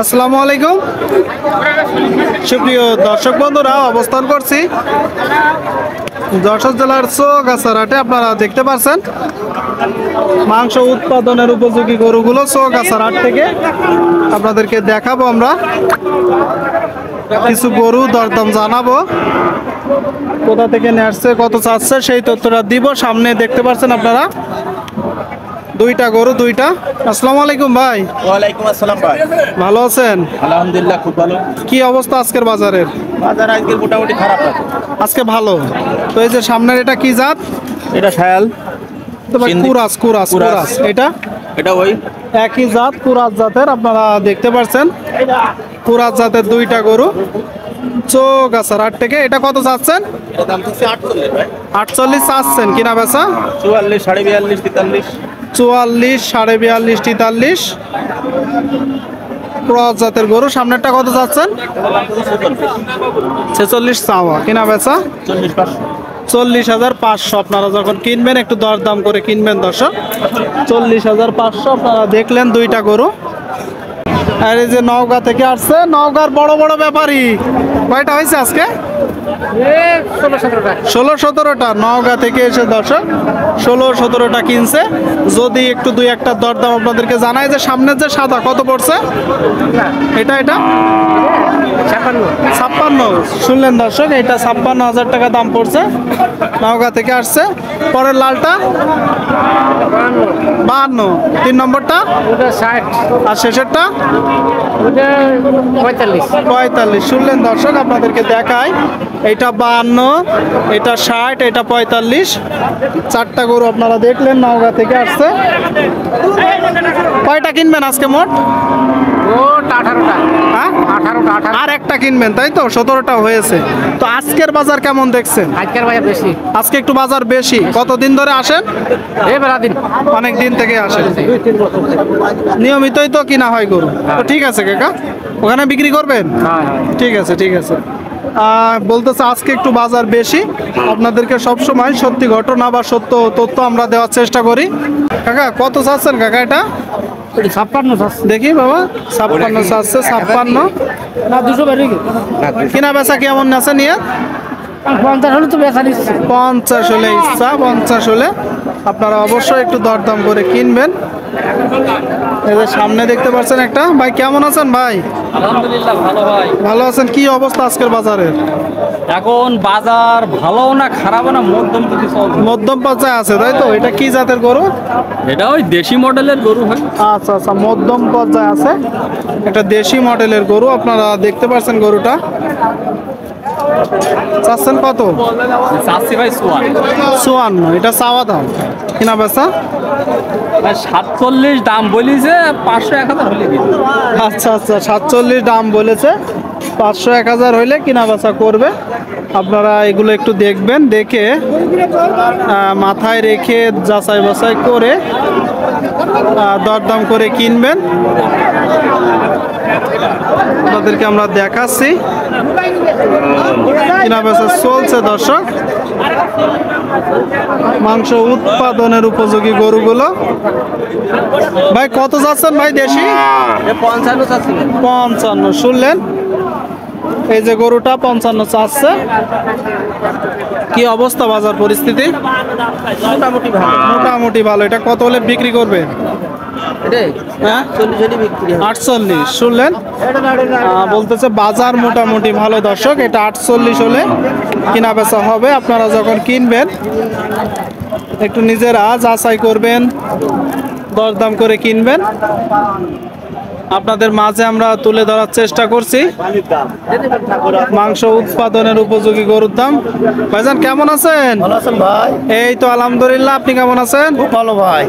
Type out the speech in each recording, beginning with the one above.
আসসালামু আলাইকুম সুপ্রিয় দর্শক বন্ধুরা, অবস্থান করছি যশোর জেলার চৌগাছার হাটে। আপনারা দেখতে পাচ্ছেন মাংস উৎপাদনের উপযোগী গরুগুলো চৌগাছার হাট থেকে আপনাদেরকে দেখাবো। আমরা কিছু গরু দরদাম জানাবো, কোথা থেকে নিয়ে আসছে, কত চাচ্ছে সেই তথ্যটা দিব। সামনে দেখতে পাচ্ছেন আপনারা দুইটা গরু, দুইটা। আসসালামু আলাইকুম ভাই। ওয়ালাইকুম আসসালাম ভাই। ভালো আছেন? আলহামদুলিল্লাহ খুব ভালো। কি অবস্থা আজকের বাজারের? বাজার আজকে মোটামুটি খারাপ না। আজকে ভালো। তো এই যে সামনের এটা কি জাত? এটা শায়াল। তো ভাই কুরাস কুরাস কুরাস। এটা ওই একই জাত, কুরাস জাতের। আপনারা দেখতে পাচ্ছেন কুরাস জাতের দুইটা গরু চৌগাছার হাট থেকে। এটা কত চাচ্ছেন? এটা দাম হচ্ছে 48 ভাই। 48 চাচ্ছেন, কিনা বেচা 44, 42.5, 43। 44, 42.5, 43 ক্রস জাতের গরু। সামনেরটা কত চাচ্ছেন? এটা দাম হচ্ছে 46, 46 চাওয়া, কিনা বেচা 40,500। 40,500। আপনারা যখন কিনবেন একটু দরদাম করে কিনবেন দর্শক। 40,500 আপনারা দেখলেন দুইটা গরু। আর এই যে নওগাঁ থেকে আসছে, নওগাঁর বড় বড় ব্যাপারী। কয়টা হয়েছে আজকে? 16-17টা নওগাঁ থেকে এসে দর্শক 16-17টা কিনছে। যদি একটু দুই একটা দরদাম আপনাদেরকে জানাই যে সামনের যে সাদা কত পড়ছে? এটা 56 শুনলেন দর্শক, এটা 56,000 টাকা দাম পড়ছে, নওগাঁ থেকে আসছে। পরের লালটা 52, 3 নম্বরটা 60, আর শেষেরটা 45। শুনলেন দর্শক, আপনাদেরকে দেখায় এটা 52, এটা 60, এটা 45। চারটা গরু আপনারা দেখলেন নওগাঁ থেকে আসছে। কয়টা কিনবেন আজকে মোট? হ্যাঁ, 18টা। আর একটা কিনবেন, তাই তো? 17টা হয়েছে। তো আজকের বাজার কেমন দেখছেন? আজকের বাজার বেশি। আজকে একটু বাজার বেশি। কতদিন ধরে আসেন? দিন অনেক দিন থেকে আসেন। নিয়মিতই তো কিনা হয় গরু। তো ঠিক আছে কাকা, ওখানে বিক্রি করবেন? ঠিক আছে ঠিক আছে। বলতেছে আজকে একটু বাজার বেশি। আপনাদেরকে সবসময় সত্যি ঘটনা বা সত্য তথ্য আমরা দেওয়ার চেষ্টা করি। কাকা কত চাচ্ছেন কাকা এটা? 56 দেখি বাবা, 56 চাচ্ছে। 56 না 200 বেড়ে কিনা বেচা কেমন আছে নিয়ে? 50 হলে তো বেচা নিচ্ছে। 50 হলে ইচ্ছা, 50 হলে আপনারা অবশ্যই একটু দরদাম করে কিনবেন। এই যে সামনে দেখতে পাচ্ছেন একটা। ভাই কেমন আছেন ভাই? আলহামদুলিল্লাহ ভালো ভাই। ভালো আছেন। কি অবস্থা আজকের বাজারের? এখন বাজার ভালো না খারাপ না, মধ্যম কিছু চলছে। মধ্যম পর্যায়ে আছে, তাই তো? এটা কি জাতের গরু? এটা ওই দেশি মডেলের গরু হয়। আচ্ছা আচ্ছা, মধ্যম পর্যায়ে আছে। এটা দেশি মডেলের গরু। আপনারা দেখতে পাচ্ছেন গরুটা। চাচ্ছেন কত? চাচ্ছি ভাই 54। এটা চাওয়া দাম, কিনা বেচা 47 দাম বলিছে, 500-1000 হলে দিবে। আচ্ছা আচ্ছা, 47 দাম বলেছে, 500-1000 হইলে কিনা বেচা করবে। আপনারা এগুলো একটু দেখবেন, দেখে মাথায় রেখে যাচাই বাছাই করে দরদাম করে কিনবেন। আপনাদেরকে আমরা দেখাচ্ছি কিনা বেচা চলছে দর্শক। মাংস উৎপাদনের উপযোগী গরুগুলো। ভাই কত যাচ্ছেন ভাই দেশি? 55 শুনলেন। এই যে গরুটা 55 চাচ্ছে। কি অবস্থা বাজার পরিস্থিতি? মোটামুটি ভালো। মোটামুটি ভালো। এটা কত হলে বিক্রি করবেন? হ্যাঁ 48 শুনলেন। বলতেছে বাজার মোটামুটি ভালো দর্শক। এটা 48 হলে কিনা বেচা হবে। আপনারা যখন কিনবেন একটু নিজেরা যাচাই করবেন, দরদাম করে কিনবেন। আপনাদের মাঝে আমরা তুলে ধরার চেষ্টা করছি মাংস উৎপাদনের উপযোগী গরুর দাম। ভাইজান কেমন আছেন? ভালো আছেন ভাই? এই তো আলহামদুলিল্লাহ। আপনি কেমন আছেন? খুব ভালো ভাই।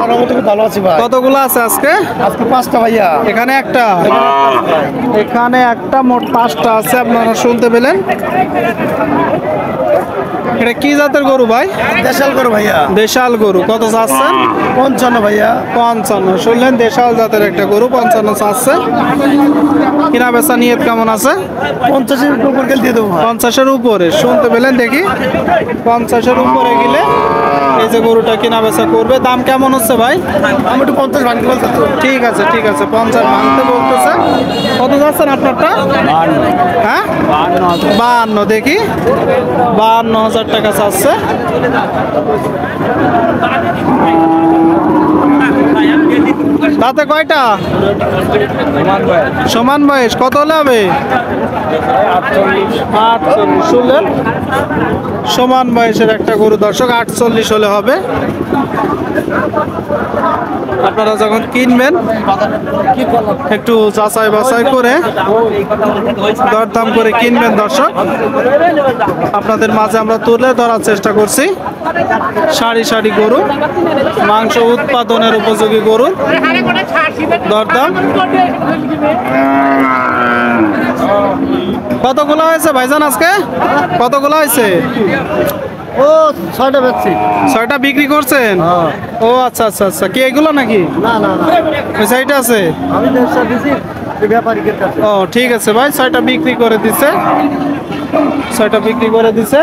মোটামুটি খুব ভালো আছি ভাই। কতগুলো আছে আজকে? আজকে 5টা ভাইয়া। এখানে একটা, এখানে একটা, মোট 5টা আছে। আপনারা শুনতে পেলেন। এটা কি জাতের গরু ভাই? দেশাল করো ভাইয়া। দেশাল গরু। কত চাচ্ছেন? 55 ভাইয়া। 55। শুনলেন, দেশাল জাতের একটা গরু 55 চাচ্ছে। কিনা বেচা নিয়ত কেমন আছে? 50-এর উপর গেলে দিয়ে দেবো ভাই। 50-এর উপরে শুনতে পেলেন, দেখি 50-এর উপরে গেলে এই যে গরুটা কিনা বেচা করবে। দাম কেমন হচ্ছে ভাই? আমি একটু 50 ভাঙতে বলতে তো। ঠিক আছে, ঠিক আছে, 50 ভাঙতে বলতেছে। কত যাচ্ছেন আপনারটা? হ্যাঁ, 52। দেখি 52,000 টাকা চাচ্ছে। তাতে কয়টা? সমান বয়স। কত হলে হবে? 48। শুনলেন, সমান বয়সের একটা গরু দর্শক, 48 হলে হবে। আপনারা যখন কিনবেন একটু যাচাই বাছাই করে দরদাম করে কিনবেন দর্শক। আপনাদের মাঝে আমরা তুলে ধরার চেষ্টা করছি সারি সারি গরু, মাংস উৎপাদনের উপযোগী গরু। দরদাম কতগুলো হয়েছে ভাইজান আজকে? কতগুলো হয়েছে? ও 6টা বেচছি। 6টা বিক্রি করছেন? ও আচ্ছা আচ্ছা আচ্ছা। কি এগুলো নাকি? না না না, ওই সাইডে আছে? আমি 150 দিছি ব্যাপারীদের কাছে। ও ঠিক আছে ভাই, 6টা বিক্রি করে দিছে। 6টা বিক্রি করে দিছে।